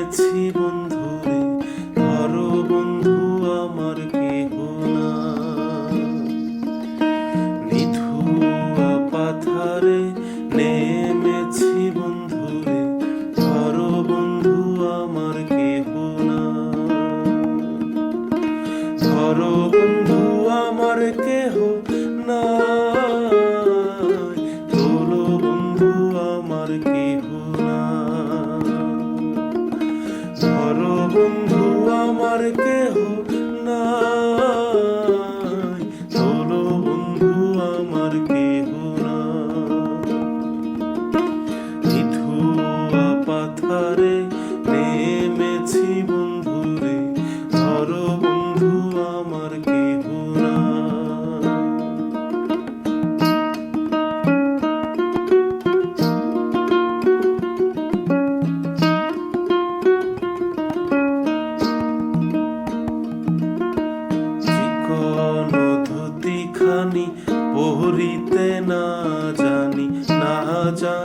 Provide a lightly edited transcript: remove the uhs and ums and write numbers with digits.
নেমেছি বন্ধুরে, ধরো বন্ধু আমার কেহ না। নিথুয়া পাথারে নেমেছি বন্ধুরে, ধরো বন্ধু আমার কেহ না। ধরো বন্ধু আমার কেহ না, তোলো বন্ধু আমার কেহ না। ধরো বন্ধু আমার কেহ না, তোলো বন্ধু আমার কেহ না। নিথুয়া পাথারে নেমেছি বন্ধুরে, ধরো বন্ধু আমার কেহ না। চিকন ধুতি খানি পরিতে না জানি, না জানি